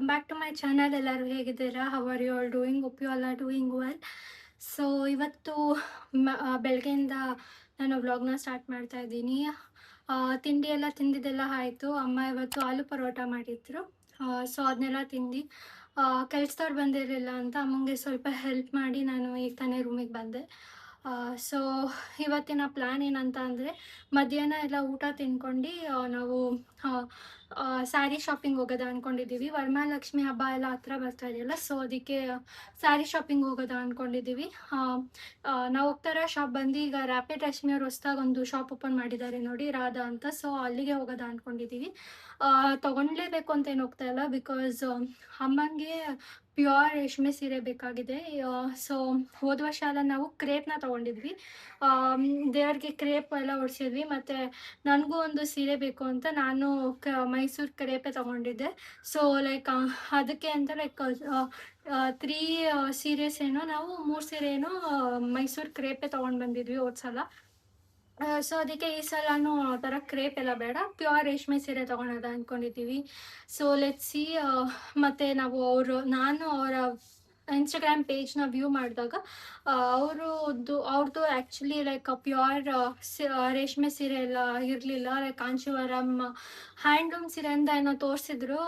Welcome back to my channel. ಎಲ್ಲರೂ ಹೇಗಿದ್ದೀರಾ? How are you all doing? Hope you all are doing well. So ಇವತ್ತು ಬೆಳಗ್ಗೆಯಿಂದ ನಾನು ವ್ಲಾಗ್ನ ಸ್ಟಾರ್ಟ್ ಮಾಡ್ತಾ ಇದ್ದೀನಿ. ತಿಂಡಿ ಎಲ್ಲ ತಿಂದಿದ್ದೆಲ್ಲ ಆಯಿತು. ಅಮ್ಮ ಇವತ್ತು ಆಲೂ ಪರೋಟ ಮಾಡಿದ್ರು. ಸೊ ಅದನ್ನೆಲ್ಲ ತಿಂದು ಕೆಲ್ಸದವ್ರು ಬಂದಿರಲಿಲ್ಲ ಅಂತ ಅಮ್ಮಂಗೆ ಸ್ವಲ್ಪ ಹೆಲ್ಪ್ ಮಾಡಿ ನಾನು ಈಗ ತಾನೇ ರೂಮಿಗೆ ಬಂದೆ. ಸೊ ಇವತ್ತಿನ ಪ್ಲ್ಯಾನ್ ಏನಂತ ಅಂದರೆ, ಮಧ್ಯಾಹ್ನ ಎಲ್ಲ ಊಟ ತಿನ್ಕೊಂಡು ನಾವು ಸ್ಯಾರಿ ಶಾಪಿಂಗ್ ಹೋಗೋದ ಅಂದ್ಕೊಂಡಿದ್ದೀವಿ. ವರಮಹಾಲಕ್ಷ್ಮಿ ಹಬ್ಬ ಎಲ್ಲ ಹತ್ರ ಬರ್ತಾ ಇದೆಯಲ್ಲ, ಸೊ ಅದಕ್ಕೆ ಸ್ಯಾರಿ ಶಾಪಿಂಗ್ ಹೋಗೋದ ಅಂದ್ಕೊಂಡಿದ್ದೀವಿ. ನಾವು ಹೋಗ್ತಾ ಇರೋ ಶಾಪ್ ಬಂದು ಈಗ ರ್ಯಾಪಿಡ್ ರಶ್ಮಿ ಅವ್ರು ಹೊಸ್ದಾಗಿ ಒಂದು ಶಾಪ್ ಓಪನ್ ಮಾಡಿದ್ದಾರೆ ನೋಡಿ, ರಾಧಾ ಅಂತ. ಸೊ ಅಲ್ಲಿಗೆ ಹೋಗೋದ ಅಂದ್ಕೊಂಡಿದ್ದೀವಿ. ತೊಗೊಳ್ಲೇಬೇಕು ಅಂತ ಏನು ಹೋಗ್ತಾ ಇಲ್ಲ, ಬಿಕಾಸ್ ಅಮ್ಮಂಗೆ ಪ್ಯೂರ್ ರೇಷ್ಮೆ ಸೀರೆ ಬೇಕಾಗಿದೆ. ಸೊ ಹೋದ ವರ್ಷ ಎಲ್ಲ ನಾವು ಕ್ರೇಪ್ನ ತೊಗೊಂಡಿದ್ವಿ. ದೇವ್ರಿಗೆ ಕ್ರೇಪ್ ಎಲ್ಲ ಹೊಡ್ಸಿದ್ವಿ. ಮತ್ತು ನನಗೂ ಒಂದು ಸೀರೆ ಬೇಕು ಅಂತ ನಾನು ಮೈಸೂರು ಕ್ರೇಪೇ ತೊಗೊಂಡಿದ್ದೆ. ಸೊ ಲೈಕ್ ಅದಕ್ಕೆ ಅಂತ ಲೈಕ್ 3 ಸೀರೆಸ್ ಏನೋ ನಾವು 3 ಸೀರೆ ಏನೋ ಮೈಸೂರು ಕ್ರೇಪೇ ತೊಗೊಂಡು ಬಂದಿದ್ವಿ ಹೋದ ಸಲ. ಸೊ ಅದಕ್ಕೆ ಈ ಸಲನೂ ಆ ಥರ ಕ್ರೇಪ್ ಎಲ್ಲ ಬೇಡ, ಪ್ಯೂರ್ ರೇಷ್ಮೆ ಸೀರೆ ತೊಗೊಳೋದ ಅಂದ್ಕೊಂಡಿದ್ದೀವಿ. So let's see. ಮತ್ತು ನಾನು ಅವರ ಇನ್ಸ್ಟಾಗ್ರಾಮ್ ಪೇಜ್ನ ವ್ಯೂ ಮಾಡಿದಾಗ ಅವ್ರದ್ದು ಆ್ಯಕ್ಚುಲಿ ಲೈಕ್ ಪ್ಯೂರ್ ರೇಷ್ಮೆ ಸೀರೆ ಎಲ್ಲ ಇರಲಿಲ್ಲ. ಲೈಕ್ ಕಾಂಚೀವರಂ ಹ್ಯಾಂಡ್ಲೂಮ್ ಸೀರೆ ಅಂತ ಏನೋ ತೋರಿಸಿದ್ರು.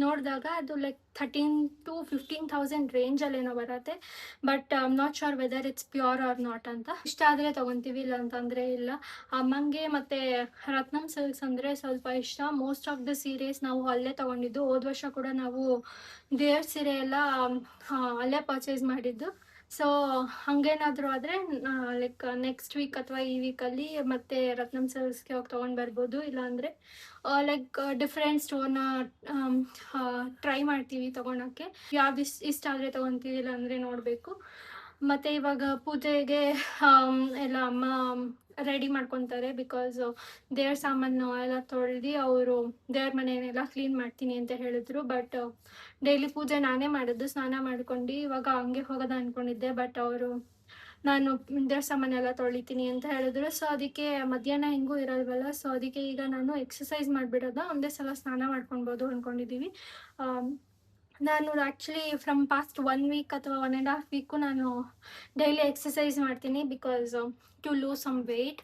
ನೋಡಿದಾಗ ಅದು ಲೈಕ್ 13,000 to 15,000 ರೇಂಜಲ್ಲೇನೋ ಬರುತ್ತೆ. But I am not sure whether it's pure or not ಅಂತ. ಇಷ್ಟ ಆದರೆ ತೊಗೊತೀವಿ, ಇಲ್ಲ ಅಂತಂದರೆ ಇಲ್ಲ. ಅಮ್ಮಂಗೆ ಮತ್ತು ರತ್ನಂ ಸಿಲ್ಕ್ಸ್ ಅಂದರೆ ಸ್ವಲ್ಪ ಇಷ್ಟ. ಮೋಸ್ಟ್ ಆಫ್ ದ ಸೀರೆಸ್ ನಾವು ಅಲ್ಲೇ ತೊಗೊಂಡಿದ್ದು. ಹೋದ ವರ್ಷ ಕೂಡ ನಾವು ದೇವ್ರ ಸೀರೆ ಎಲ್ಲ ಅಲ್ಲೇ ಪರ್ಚೇಸ್ ಮಾಡಿದ್ದು. ಸೊ ಹಾಗೇನಾದರೂ ಆದರೆ ಲೈಕ್ ನೆಕ್ಸ್ಟ್ ವೀಕ್ ಅಥವಾ ಈ ವೀಕಲ್ಲಿ ಮತ್ತೆ ರತ್ನಂ ಸಿಲ್ಕ್ಸ್ಗೆ ಹೋಗಿ ತೊಗೊಂಡು ಬರ್ಬೋದು. ಇಲ್ಲಾಂದರೆ ಲೈಕ್ ಡಿಫ್ರೆಂಟ್ ಸ್ಟೋರ್ನ ಟ್ರೈ ಮಾಡ್ತೀವಿ ತೊಗೊಳಕ್ಕೆ. ಯಾವ್ದು ಇಷ್ಟ ಆದರೆ ತೊಗೊತೀವಿ, ಇಲ್ಲಾಂದರೆ ನೋಡಬೇಕು. ಮತ್ತು ಇವಾಗ ಪೂಜೆಗೆ ಎಲ್ಲ ಅಮ್ಮ ರೆಡಿ ಮಾಡ್ಕೊತಾರೆ. ಬಿಕಾಸ್ ದೇವ್ರ ಸಾಮಾನು ಎಲ್ಲ ತೊಳೆದು ಅವರು ದೇವ್ರ ಮನೆಯನ್ನೆಲ್ಲ ಕ್ಲೀನ್ ಮಾಡ್ತೀನಿ ಅಂತ ಹೇಳಿದ್ರು. ಬಟ್ ಡೈಲಿ ಪೂಜೆ ನಾನೇ ಮಾಡಿದ್ದು, ಸ್ನಾನ ಮಾಡ್ಕೊಂಡು ಇವಾಗ ಹಂಗೆ ಹೋಗೋದ ಅಂದ್ಕೊಂಡಿದ್ದೆ. ಬಟ್ ಅವರು ನಾನು ದೇವ್ರ ಸಾಮಾನೆಲ್ಲ ತೊಳಿತೀನಿ ಅಂತ ಹೇಳಿದ್ರು. ಸೊ ಅದಕ್ಕೆ ಮಧ್ಯಾಹ್ನ ಹೆಂಗೂ ಇರಲ್ವಲ್ಲ, ಸೊ ಅದಕ್ಕೆ ಈಗ ನಾನು ಎಕ್ಸಸೈಸ್ ಮಾಡಿಬಿಡೋದ, ಒಂದೇ ಸಲ ಸ್ನಾನ ಮಾಡ್ಕೊಳ್ಬೋದು ಅಂದ್ಕೊಂಡಿದ್ದೀವಿ. ನಾನು ಆ್ಯಕ್ಚುಲಿ ಫ್ರಮ್ ಪಾಸ್ಟ್ 1 ವೀಕ್ ಅಥವಾ 1.5 ವೀಕು ನಾನು ಡೈಲಿ ಎಕ್ಸಸೈಸ್ ಮಾಡ್ತೀನಿ. Because to lose some weight.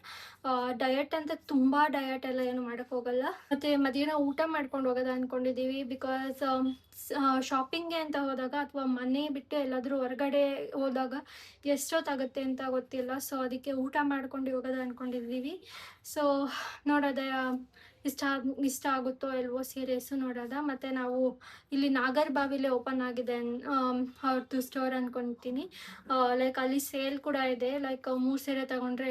Diet ಅಂತ ತುಂಬ ಡಯಟ್ ಎಲ್ಲ ಏನು ಮಾಡೋಕ್ಕೋಗಲ್ಲ. ಮತ್ತು ಮಧ್ಯಾಹ್ನ ಊಟ ಮಾಡ್ಕೊಂಡು ಹೋಗೋದ ಅಂದ್ಕೊಂಡಿದ್ದೀವಿ. ಬಿಕಾಸ್ ಶಾಪಿಂಗ್ಗೆ ಅಂತ ಹೋದಾಗ ಅಥವಾ ಮನೆ ಬಿಟ್ಟು ಎಲ್ಲಾದರೂ ಹೊರಗಡೆ ಹೋದಾಗ ಎಷ್ಟೊತ್ತಾಗುತ್ತೆ ಅಂತ ಗೊತ್ತಿಲ್ಲ. ಸೊ ಅದಕ್ಕೆ ಊಟ ಮಾಡ್ಕೊಂಡು ಹೋಗೋದ ಅಂದ್ಕೊಂಡಿದ್ದೀವಿ. ಸೊ ನೋಡೋದ ಇಷ್ಟ ಆಗುತ್ತೋ ಇಲ್ವೋ ಸೀರೆಸು ನೋಡೋದ. ಮತ್ತು ನಾವು ಇಲ್ಲಿ ನಾಗರಬಾವಿಲೇ ಓಪನ್ ಆಗಿದೆ ಅವ್ರದ್ದು ಸ್ಟೋರ್ ಅಂದ್ಕೊತೀನಿ. ಲೈಕ್ ಅಲ್ಲಿ ಸೇಲ್ ಕೂಡ ಇದೆ. ಲೈಕ್ 3 ಸೀರೆ ತೊಗೊಂಡ್ರೆ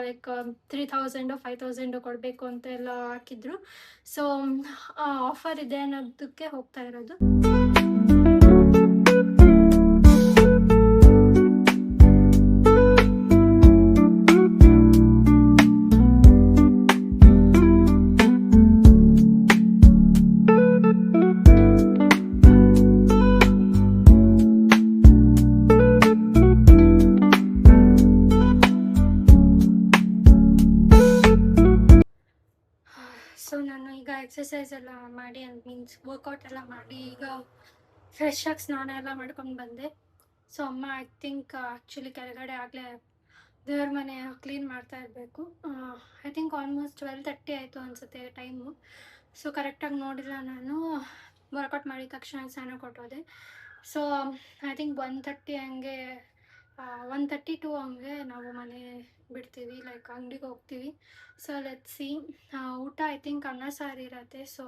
ಲೈಕ್ 3,000 5,000 ಕೊಡಬೇಕು ಅಂತ ಎಲ್ಲ ಹಾಕಿದ್ರು. ಸೊ ಆಫರ್ ಇದೆ ಅನ್ನೋದಕ್ಕೆ ಹೋಗ್ತಾ ಇರೋದು. ಸೊ ನಾನು ಈಗ ಎಕ್ಸಸೈಸ್ ಎಲ್ಲ ಮಾಡಿ ಮೀನ್ಸ್ ವರ್ಕೌಟ್ ಎಲ್ಲ ಮಾಡಿ ಈಗ ಫ್ರೆಶ್ ಆಗಿ ಸ್ನಾನ ಎಲ್ಲ ಮಾಡ್ಕೊಂಡು ಬಂದೆ. ಸೊ ಅಮ್ಮ ಐ ಥಿಂಕ್ ಆ್ಯಕ್ಚುಲಿ ಕೆಳಗಡೆ ಆಗಲೇ ದೇವ್ರ ಮನೆ ಕ್ಲೀನ್ ಮಾಡ್ತಾ ಇರಬೇಕು. ಐ ಥಿಂಕ್ ಆಲ್ಮೋಸ್ಟ್ 12:30 ಆಯಿತು ಅನಿಸುತ್ತೆ ಟೈಮು. ಸೊ ಕರೆಕ್ಟಾಗಿ ನೋಡಿಲ್ಲ ನಾನು. ವರ್ಕೌಟ್ ಮಾಡಿದ ತಕ್ಷಣ ಸ್ನಾನ ಕೊಟ್ಟೋದೆ. ಸೊ ಐ ಥಿಂಕ್ 1:30 ಹಂಗೆ 1:32 ಹಂಗೆ ನಾವು ಮನೆ ಬಿಡ್ತೀವಿ, ಲೈಕ್ ಅಂಗಡಿಗೆ ಹೋಗ್ತೀವಿ. So let's see. ಊಟ ಐ ಥಿಂಕ್ ಅನ್ನ ಸಾರು ಇರತ್ತೆ. ಸೊ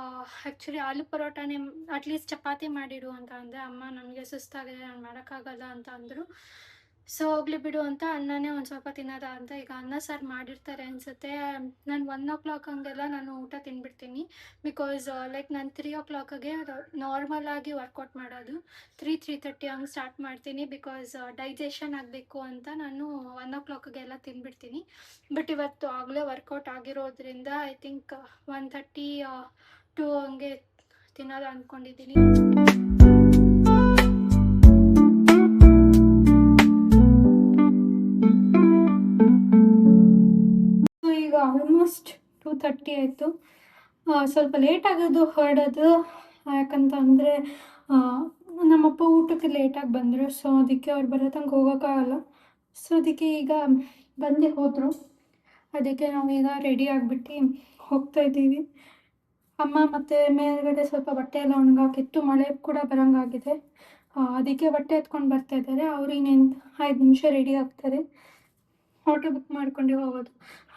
ಆ್ಯಕ್ಚುಲಿ ಆಲೂ ಪರೋಟನೇ ಅಟ್ಲೀಸ್ಟ್ ಚಪಾತಿ ಮಾಡಿಡು ಅಂತ ಅಂದೆ. ಅಮ್ಮ ನನಗೆ ಸುಸ್ತಾಗಿದೆ, ನಾನು ಮಾಡೋಕ್ಕಾಗಲ್ಲ ಅಂತ ಅಂದರು. ಸೊ ಹೋಗ್ಲಿ ಬಿಡು ಅಂತ ಅನ್ನನೇ ಒಂದು ಸ್ವಲ್ಪ ತಿನ್ನೋದ ಅಂತ ಈಗ ಅನ್ನ ಸಾರು ಮಾಡಿರ್ತಾರೆ ಅನಿಸುತ್ತೆ. ನಾನು 1 o'clock ಹಂಗೆಲ್ಲ ನಾನು ಊಟ ತಿನ್ಬಿಡ್ತೀನಿ. ಬಿಕಾಸ್ ಲೈಕ್ ನಾನು 3 o'clockಗೆ ನಾರ್ಮಲ್ ಆಗಿ ವರ್ಕೌಟ್ ಮಾಡೋದು. 3:30 ಹಂಗೆ ಸ್ಟಾರ್ಟ್ ಮಾಡ್ತೀನಿ. ಬಿಕಾಸ್ ಡೈಜೆಷನ್ ಆಗಬೇಕು ಅಂತ ನಾನು 1 o'clockಗೆಲ್ಲ ತಿನ್ಬಿಡ್ತೀನಿ. ಬಟ್ ಇವತ್ತು ಆಗಲೇ ವರ್ಕೌಟ್ ಆಗಿರೋದ್ರಿಂದ ಐ ಥಿಂಕ್ 1:30 2 ಹಂಗೆ ತಿನ್ನೋದು ಅಂದ್ಕೊಂಡಿದ್ದೀನಿ. ಈಗ ಆಲ್ಮೋಸ್ಟ್ 2:30 ಆಯಿತು. ಸ್ವಲ್ಪ ಲೇಟ್ ಆಗೋದು ಹೊರಡೋದು. ಯಾಕಂತ ಅಂದರೆ ನಮ್ಮಪ್ಪ ಊಟಕ್ಕೆ ಲೇಟಾಗಿ ಬಂದರು. ಸೊ ಅದಕ್ಕೆ ಅವ್ರು ಬರೋ ತನಕ ಹೋಗೋಕ್ಕಾಗಲ್ಲ. ಸೊ ಅದಕ್ಕೆ ಈಗ ಬಂದೇ ಹೋದರು. ಅದಕ್ಕೆ ನಾವೀಗ ರೆಡಿ ಆಗಿಬಿಟ್ಟು ಹೋಗ್ತಾಯಿದ್ದೀವಿ. ಅಮ್ಮ ಮತ್ತು ಮೇಲ್ಗಡೆ ಸ್ವಲ್ಪ ಬಟ್ಟೆ ಎಲ್ಲ ಒಣಗಾಕಿತ್ತು, ಮಳೆ ಕೂಡ ಬರೋಂಗಾಗಿದೆ. ಅದಕ್ಕೆ ಬಟ್ಟೆ ಎತ್ಕೊಂಡು ಬರ್ತಾಯಿದ್ದಾರೆ. ಅವರು ಇನ್ನೇನು 5 ನಿಮಿಷ ರೆಡಿ ಆಗ್ತಾರೆ. ಆಟೋ ಬುಕ್ ಮಾಡ್ಕೊಂಡೇ ಹೋಗೋದು.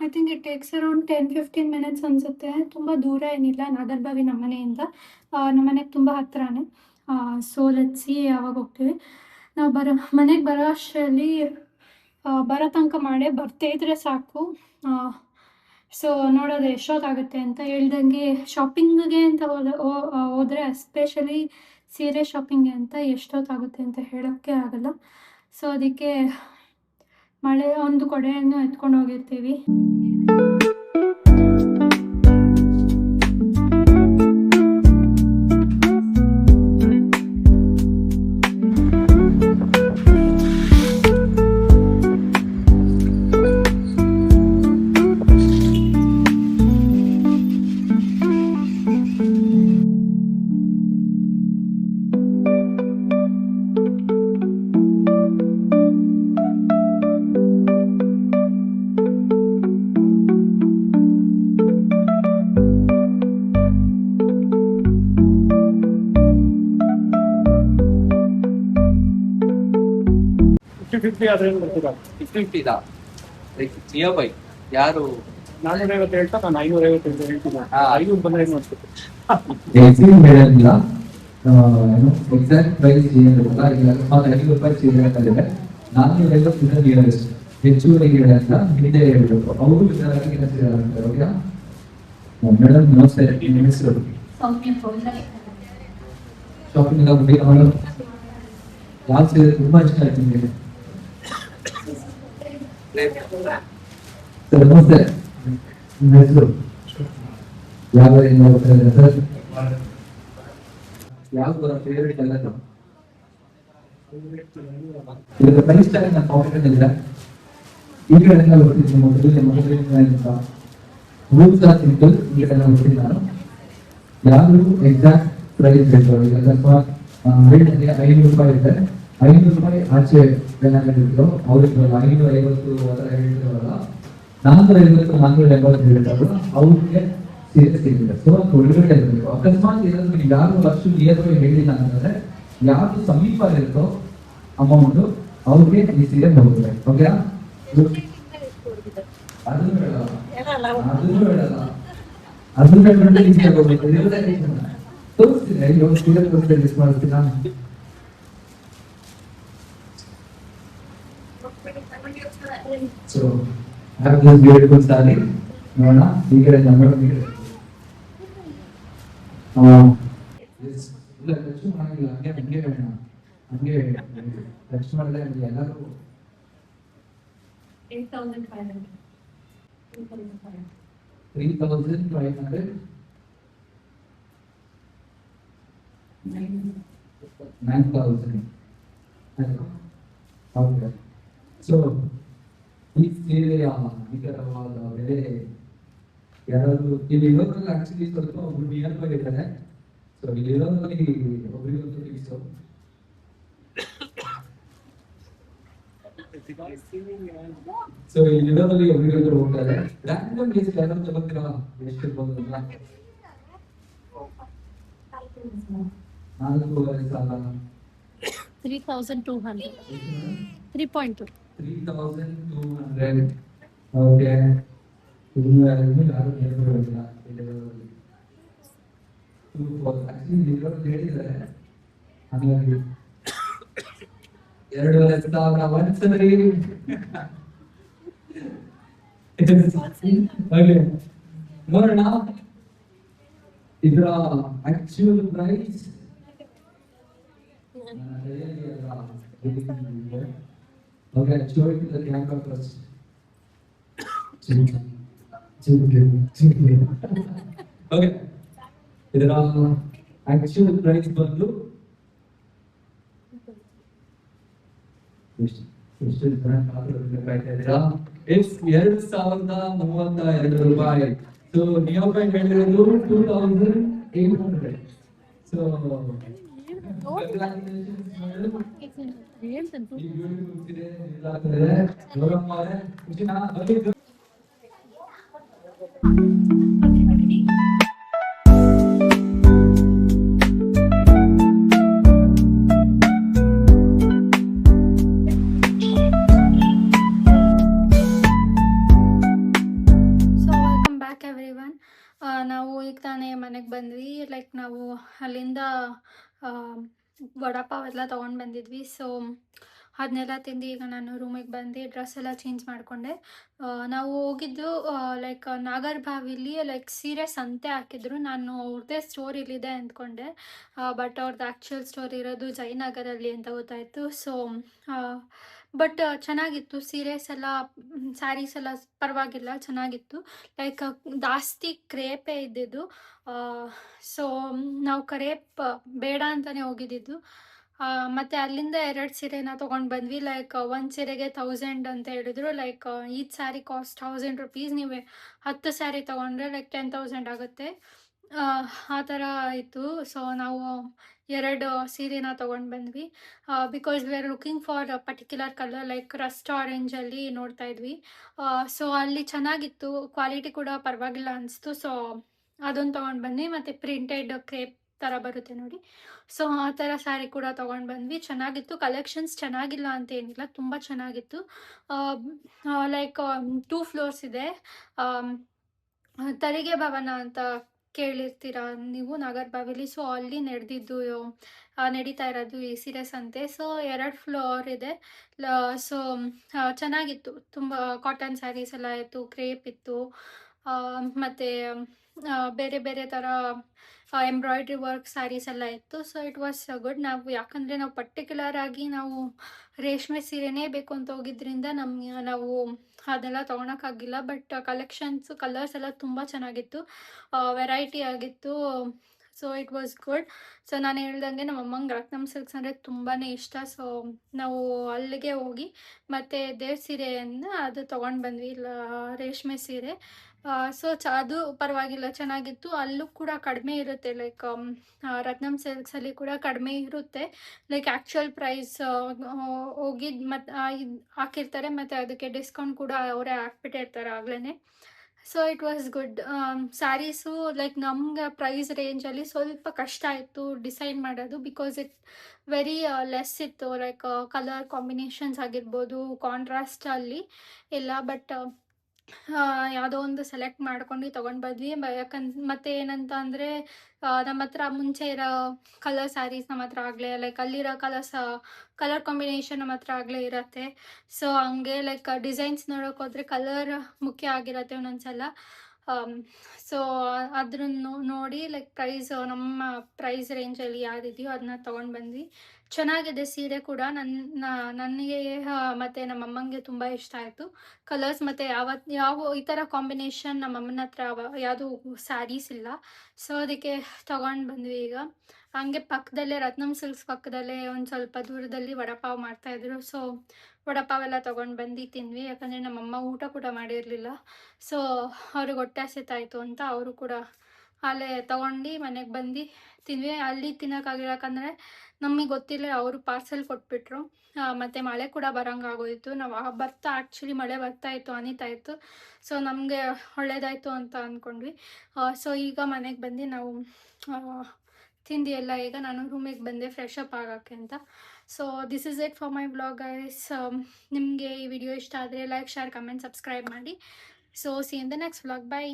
I think it takes around 10-15 minutes ಅನಿಸುತ್ತೆ. ತುಂಬ ದೂರ ಏನಿಲ್ಲ ನಾಗರಬಾವಿ ನಮ್ಮ ಮನೆಯಿಂದ. ನಮ್ಮ ಮನೆಗೆ ತುಂಬ ಹತ್ತಿರನೇ. ಸೊ ಲೆಟ್ಸ್ ಸಿ ಯಾವಾಗ ಹೋಗ್ತೀವಿ. ನಾವು ಮನೆಗೆ ಬರೋ ಅಷ್ಟರಲ್ಲಿ ಬರೋ ತನಕ ಮಾಡೇ ಬರ್ತೇ ಇದ್ರೆ ಸಾಕು. ಸೊ ನೋಡೋದು ಎಷ್ಟೊತ್ತಾಗುತ್ತೆ ಅಂತ. ಹೇಳ್ದಂಗೆ ಶಾಪಿಂಗಿಗೆ ಅಂತ ಹೋದರೆ ಎಸ್ಪೆಷಲಿ ಸೀರೆ ಶಾಪಿಂಗ್ಗೆ ಅಂತ ಎಷ್ಟೊತ್ತಾಗುತ್ತೆ ಅಂತ ಹೇಳೋಕ್ಕೆ ಆಗಲ್ಲ. ಸೊ ಅದಕ್ಕೆ ಮಳೆ ಒಂದು ಕೊಡೆಯನ್ನು ಎತ್ಕೊಂಡು ಹೋಗಿರ್ತೀವಿ. ನಿಯರ್ ಬೈ ಯಾರು 450 ಹೇಳ್ತಾ ನಾನು 550 ಹೇಳ್ತೀನಿ. 500 ಬಂದ್ರೆ ಏನು ಅನ್ಸುತ್ತೆ? ಹೇಳಂಗಿಲ್ಲ, ಎಕ್ಸಾಕ್ಟ್ ಪ್ರೈಸ್ ಏನಿರಲ್ಲ. ಈಗ 5 ರೂಪಾಯಿ ಸೀರೆ ಹಾಕಿದ್ರೆ 450 ನಿಯರೆಸ್ಟ್, ಹೆಚ್ಚುವರಿ ಹೇಳಂತ ಹಿಂದೆ ಹೇಳ್ಬೇಕು. ಅವರು ಓಕೆನಾ ಮೇಡಮ್? ನಮಸ್ತೆ, ನಿಮ್ಮ ಹೆಸರು? ಶಾಪಿಂಗ್ ಎಲ್ಲ ಮುಗಿ ಮಾಡೋ ಯಾವ ಸೀರೆ ತುಂಬಾ ಇಷ್ಟ ಆಯ್ತು ನಿಮಗೆ? ಸರ್ ನಮಸ್ತೆ, ನಿಮ್ಮ ಹೆಸರು? ಯಾವ ಸರ್ ಯಾವ್ದು ಫೇವ್ರೇಟ್ ಎಲ್ಲ? ಇವಾಗ ಪ್ರೈಸ್ ಟ್ಯಾಗ್ ನಾನು ಕಾಂಪಿಟೆಂಟ್ ಇಲ್ಲ. ಈ ಕಡೆ ಎಲ್ಲ ಬರ್ತಿದ್ದೀನಿ ಮೊದಲು ರೂಲ್ಸ್ ಆರ್ ಸಿಂಪಲ್. ಈ ಕಡೆ ಎಲ್ಲ ಬರ್ತೀನಿ ನಾನು. ಯಾರು ಎಕ್ಸಾಕ್ಟ್ ಪ್ರೈಸ್ ಬೇಕು. ಈಗ ಸ್ವಲ್ಪ ರೇಟ್ 500 ರೂಪಾಯಿ ಇದೆ. 500 ರೂಪಾಯಿ ಆಚೆ ಏನಾಗಿದ್ರು ಅವ್ರಿಗೆ 550 ಆ ಥರ ಹೇಳ್ತಾರಲ್ಲ, 450 480 ಹೇಳ್ತಾರಲ್ಲ, ಅವ್ರಿಗೆ ಸೀರೆ ಸಿಗುತ್ತೆ. ಸೊ ಒಳಗಡೆ ಇರಬೇಕು. ಅಕಸ್ಮಾತ್ ಏನಾದ್ರು ಯಾರು ಅಷ್ಟು ನಿಯರ್ ಬೈ ಹೇಳಿಲ್ಲ ಅಂತಂದ್ರೆ, ಯಾರು ಸಮೀಪ ಇರುತ್ತೋ ಅಮೌಂಟ್ ಅವ್ರಿಗೆ ಈ ಸೀರೆ ಹೋಗುತ್ತೆ. ಓಕೆ? ಅದನ್ನು ಹೇಳಲ್ಲ, ಅದನ್ನು ಹೇಳ್ಬಿಟ್ಟು ಈಸಿ ಆಗೋಗ್ಬೇಕು. ತೋರಿಸ್ತೀನಿ, ಇವಾಗ ಸೀರೆ ತೋರಿಸ್ತೀನಿ, ಮಿಸ್ ಮಾಡ್ತೀನಿ ನಾನು. So, I have this beautiful saree. ನೋಡೋಣ ಈ ಕಡೆ ನಮ್ಮ ಇಲ್ಲ ಟಚ್ ಮಾಡಿಲ್ಲ, ಹಂಗೆ ಬೇಡ, ಹಂಗೆ ಟಚ್ ಮಾಡಿದ್ರೆ ಎಲ್ಲರೂ 3,500 9,000. ಓಕೆ. ಸೊ ಈ ಸೀರೆಯ ನಿಖರವಾದ ಬೆಲೆ ಯಾರಾದ್ರೂ ಇಲ್ಲಿ ಇರೋದ್ರಲ್ಲಿ ಆಕ್ಚುಲಿ ಸ್ವಲ್ಪ ಒಬ್ರು ನಿಯರ್ ಬೈ ಇದ್ದಾರೆ. ಸೊ ಇಲ್ಲಿ ಇರೋದ್ರಲ್ಲಿ ಒಬ್ರಿಗೊಂದು ತಿಳಿಸೋ. ಸೊ ಇಲ್ಲಿ ಇರೋದ್ರಲ್ಲಿ ಒಬ್ರಿಗೊಂದು ಹೋಗ್ತಾರೆ. ರ್ಯಾಂಡಮ್ ಕೇಸ್ ಯಾರಾದ್ರೂ ತಗೋತೀರಾ? ಎಷ್ಟು ಇರ್ಬೋದು ಅಂತ? 4,500 ಸಾಲ 3,200 3.2 3,200. ಓಕೆ. ಯಾರು ಹೇಳ್ಬೋದಿಲ್ಲ. ಹೇಳಿದ್ದಾರೆ ಹಾಗಾಗಿ 2,500 ಒಂದ್ಸರಿ. ನೋಡೋಣ ಇದರ actual price. Okay, show it to the camera first. Okay. ಇದರ ಆಕ್ಚುಯಲ್ ಪ್ರೈಸ್ ಬಂದು ಎಷ್ಟು $2,032. ಸೊ ನಿಯರ್ ಬೈ ಹೇಳಿರೋದು 2,800. So so welcome back everyone. ನಾವು ಈಗ ತಾನೇ ಮನೆಗೆ ಬಂದ್ವಿ. ಲೈಕ್ ನಾವು ಅಲ್ಲಿಂದ ವಡಾಪಾವ್ ಎಲ್ಲ ತೊಗೊಂಡು ಬಂದಿದ್ವಿ. ಸೊ ಅದನ್ನೆಲ್ಲ ತಿಂದು ಈಗ ನಾನು ರೂಮಿಗೆ ಬಂದು ಡ್ರೆಸ್ ಎಲ್ಲ ಚೇಂಜ್ ಮಾಡಿಕೊಂಡೆ. ನಾವು ಹೋಗಿದ್ದು ಲೈಕ್ ನಾಗರಬಾವಿಲಿ ಲೈಕ್ ಸೀರೆ ಸಂತೆ ಹಾಕಿದ್ರು. ನಾನು ಅವ್ರದ್ದೇ ಸ್ಟೋರ್ ಇಲ್ಲಿದೆ ಅಂದ್ಕೊಂಡೆ, ಬಟ್ ಅವ್ರದ್ದು ಆ್ಯಕ್ಚುಯಲ್ ಸ್ಟೋರ್ ಇರೋದು ಜಯನಗರಲ್ಲಿ ಅಂತ ಗೊತ್ತಾಯಿತು. ಸೊ ಬಟ್ ಚೆನ್ನಾಗಿತ್ತು ಸೀರೆಸ್ ಎಲ್ಲ, ಸ್ಯಾರೀಸ್ ಎಲ್ಲ ಪರವಾಗಿಲ್ಲ, ಚೆನ್ನಾಗಿತ್ತು. ಲೈಕ್ ಜಾಸ್ತಿ ಕ್ರೇಪೇ ಇದ್ದಿದ್ದು. ಸೊ ನಾವು ಕ್ರೇಪ್ ಬೇಡ ಅಂತಲೇ ಹೋಗಿದ್ದಿದ್ದು. ಮತ್ತು ಅಲ್ಲಿಂದ 2 ಸೀರೆನ ತೊಗೊಂಡು ಬಂದ್ವಿ. ಲೈಕ್ ಒಂದು ಸೀರೆಗೆ 1000 ಅಂತ ಹೇಳಿದ್ರು. Like each sari cost 1000 rupees. ನೀವು 10 ಸ್ಯಾರಿ ತೊಗೊಂಡ್ರೆ ಲೈಕ್ 10,000 ಆಗುತ್ತೆ. ಆ ಥರ ಇತ್ತು. ಸೊ ನಾವು 2 ಸೀರೆನ ತೊಗೊಂಡು ಬಂದ್ವಿ. Because we are looking for particular colour like rust ಆರೆಂಜಲ್ಲಿ ನೋಡ್ತಾ ಇದ್ವಿ. ಸೊ ಅಲ್ಲಿ ಚೆನ್ನಾಗಿತ್ತು, ಕ್ವಾಲಿಟಿ ಕೂಡ ಪರವಾಗಿಲ್ಲ ಅನಿಸ್ತು. ಸೊ ಅದೊಂದು ತೊಗೊಂಡು ಬಂದ್ವಿ. ಮತ್ತು ಪ್ರಿಂಟೆಡ್ ಕ್ರೇಪ್ ಥರ ಬರುತ್ತೆ ನೋಡಿ, ಸೊ ಆ ಥರ ಸ್ಯಾರಿ ಕೂಡ ತೊಗೊಂಡು ಬಂದ್ವಿ. ಚೆನ್ನಾಗಿತ್ತು. ಕಲೆಕ್ಷನ್ಸ್ ಚೆನ್ನಾಗಿಲ್ಲ ಅಂತ ಏನಿಲ್ಲ, ತುಂಬ ಚೆನ್ನಾಗಿತ್ತು. ಲೈಕ್ 2 ಫ್ಲೋರ್ಸ್ ಇದೆ. ತರಿಗೆ ಭವನ ಅಂತ ಕೇಳಿರ್ತೀರ ನೀವು ನಾಗರಬಾವಿಲಿ. ಸೊ ಅಲ್ಲಿ ನಡೀತಾ ಇರೋದು ಈ ಸೀರೆ ಸಂತೆ. ಸೊ 2 ಫ್ಲೋರ್ ಇದೆ. ಸೊ ಚೆನ್ನಾಗಿತ್ತು. ತುಂಬ ಕಾಟನ್ ಸ್ಯಾರೀಸ್ ಎಲ್ಲ ಇತ್ತು, ಕ್ರೇಪ್ ಇತ್ತು, ಮತ್ತು ಬೇರೆ ಬೇರೆ ಥರ ಎಂಬ್ರಾಯ್ಡ್ರಿ ವರ್ಕ್ ಸ್ಯಾರೀಸ್ ಎಲ್ಲ ಇತ್ತು. So it was good. ಯಾಕಂದರೆ ನಾವು ಪರ್ಟಿಕ್ಯುಲರ್ ಆಗಿ ನಾವು ರೇಷ್ಮೆ ಸೀರೆನೇ ಬೇಕು ಅಂತ ಹೋಗಿದ್ರಿಂದ ನಾವು ಅದೆಲ್ಲ ತೊಗೊಳಕ್ಕಾಗಿಲ್ಲ. ಬಟ್ ಕಲೆಕ್ಷನ್ಸ್, ಕಲರ್ಸ್ ಎಲ್ಲ ತುಂಬ ಚೆನ್ನಾಗಿತ್ತು, ವೆರೈಟಿ ಆಗಿತ್ತು. So it was good. So ನಾನು ಹೇಳ್ದಂಗೆ ನಮ್ಮ ಅಮ್ಮಂಗೆ ರತ್ನಂ ಸಿಲ್ಕ್ಸ್ ಅಂದರೆ ತುಂಬಾ ಇಷ್ಟ. ಸೊ ನಾವು ಅಲ್ಲಿಗೆ ಹೋಗಿ ಮತ್ತು ದೇವ್ರ ಸೀರೆಯನ್ನು ಅದು ತೊಗೊಂಡು ಬಂದ್ವಿ, ರೇಷ್ಮೆ ಸೀರೆ. ಸೊ ಅದು ಪರವಾಗಿಲ್ಲ, ಚೆನ್ನಾಗಿತ್ತು. ಅಲ್ಲೂ ಕೂಡ ಕಡಿಮೆ ಇರುತ್ತೆ. ಲೈಕ್ ರತ್ನಂ ಸಿಲ್ಕ್ಸಲ್ಲಿ ಕೂಡ ಕಡಿಮೆ ಇರುತ್ತೆ. ಲೈಕ್ ಆ್ಯಕ್ಚುಯಲ್ ಪ್ರೈಸ್ ಹೋಗಿದ್ದು ಮತ್ತು ಹಾಕಿರ್ತಾರೆ, ಮತ್ತು ಅದಕ್ಕೆ ಡಿಸ್ಕೌಂಟ್ ಕೂಡ ಅವರೇ ಹಾಕ್ಬಿಟ್ಟಿರ್ತಾರೆ ಆಗಲೇ. So it was good. Saris like ನಮ್ಗೆ ಪ್ರೈಸ್ ರೇಂಜಲ್ಲಿ ಸ್ವಲ್ಪ ಕಷ್ಟ ಆಯಿತು ಡಿಸೈಡ್ ಮಾಡೋದು, ಬಿಕಾಸ್ ಇಟ್ ವೆರಿ ಲೆಸ್ ಇತ್ತು. ಲೈಕ್ ಕಲರ್ ಕಾಂಬಿನೇಷನ್ಸ್ ಆಗಿರ್ಬೋದು, ಕಾಂಟ್ರಾಸ್ಟಲ್ಲಿ ಇಲ್ಲ. ಬಟ್ ಯಾವುದೋ ಒಂದು ಸೆಲೆಕ್ಟ್ ಮಾಡ್ಕೊಂಡು ತೊಗೊಂಡು ಬಂದ್ವಿ. ಮತ್ತು ಏನಂತ ಅಂದರೆ ನಮ್ಮ ಹತ್ರ ಮುಂಚೆ ಇರೋ ಕಲರ್ ಸ್ಯಾರೀಸ್ ನಮ್ಮ ಹತ್ರ ಆಗಲೇ, ಲೈಕ್ ಅಲ್ಲಿರೋ ಕಲರ್ ಕಾಂಬಿನೇಷನ್ ನಮ್ಮ ಹತ್ರ ಆಗಲೇ ಇರುತ್ತೆ. ಸೊ ಹಂಗೆ ಲೈಕ್ ಡಿಸೈನ್ಸ್ ನೋಡೋಕೆ ಹೋದರೆ ಕಲರ್ ಮುಖ್ಯ ಆಗಿರುತ್ತೆ ಒಂದೊಂದ್ಸಲ. ಸೊ ಅದನ್ನು ನೋಡಿ ಲೈಕ್ ನಮ್ಮ ಪ್ರೈಸ್ ರೇಂಜಲ್ಲಿ ಯಾವ್ದಿದೆಯೋ ಅದನ್ನ ತೊಗೊಂಡು ಬಂದ್ವಿ. ಚೆನ್ನಾಗಿದೆ ಸೀರೆ ಕೂಡ. ನನಗೆ ಮತ್ತು ನಮ್ಮ ಅಮ್ಮಂಗೆ ತುಂಬ ಇಷ್ಟ ಆಯಿತು ಕಲರ್ಸ್. ಮತ್ತು ಯಾವ ಈ ಥರ ಕಾಂಬಿನೇಷನ್ ನಮ್ಮ ಅಮ್ಮನ ಹತ್ರ ಯಾವುದು ಸ್ಯಾರೀಸ್ ಇಲ್ಲ. ಸೊ ಅದಕ್ಕೆ ತೊಗೊಂಡು ಬಂದ್ವಿ. ಈಗ ಹಂಗೆ ಪಕ್ಕದಲ್ಲೇ ರತ್ನಂ ಸಿಲ್ಕ್ಸ್ ಪಕ್ಕದಲ್ಲೇ ಒಂದು ಸ್ವಲ್ಪ ದೂರದಲ್ಲಿ ವಡಾಪಾವ್ ಮಾಡ್ತಾಯಿದ್ರು. ಸೊ ವಡಾಪಾವ್ ಎಲ್ಲ ತೊಗೊಂಡು ಬಂದು ತಿಂದ್ವಿ. ಯಾಕಂದರೆ ನಮ್ಮಮ್ಮ ಊಟ ಕೂಡ ಮಾಡಿರಲಿಲ್ಲ. ಸೊ ಅವ್ರಿಗೆ ಹೊಟ್ಟೆ ಹಸಿತಾಯಿತು ಅಂತ ಅವರು ಕೂಡ ಅಲ್ಲೇ ತೊಗೊಂಡು ಮನೆಗೆ ಬಂದು ತಿಂದ್ವಿ. ಅಲ್ಲಿ ತಿನ್ನೋಕ್ಕಾಗಿರೋಕಂದ್ರೆ ನಮಗೆ ಗೊತ್ತಿಲ್ಲ, ಅವರು ಪಾರ್ಸೆಲ್ ಕೊಟ್ಬಿಟ್ರು. ಮತ್ತು ಮಳೆ ಕೂಡ ಬರೋಂಗಾಗೋಯಿತು. ನಾವು ಆ್ಯಕ್ಚುಲಿ ಮಳೆ ಬರ್ತಾಯಿತ್ತು, ಅನಿತಾಯಿತ್ತು. ಸೊ ನಮಗೆ ಒಳ್ಳೇದಾಯಿತು ಅಂತ ಅಂದ್ಕೊಂಡ್ವಿ. ಸೊ ಈಗ ಮನೆಗೆ ಬಂದು ನಾವು ತಿಂದು ಎಲ್ಲ ಈಗ ನಾನು ರೂಮಿಗೆ ಬಂದೆ ಫ್ರೆಶ್ ಅಪ್ ಆಗೋಕ್ಕೆ ಅಂತ. So this is it for my vlog guys. ನಿಮಗೆ ಈ ವಿಡಿಯೋ ಇಷ್ಟ ಆದರೆ ಲೈಕ್, ಶೇರ್, ಕಮೆಂಟ್, ಸಬ್ಸ್ಕ್ರೈಬ್ ಮಾಡಿ. So C in the next vlog. By.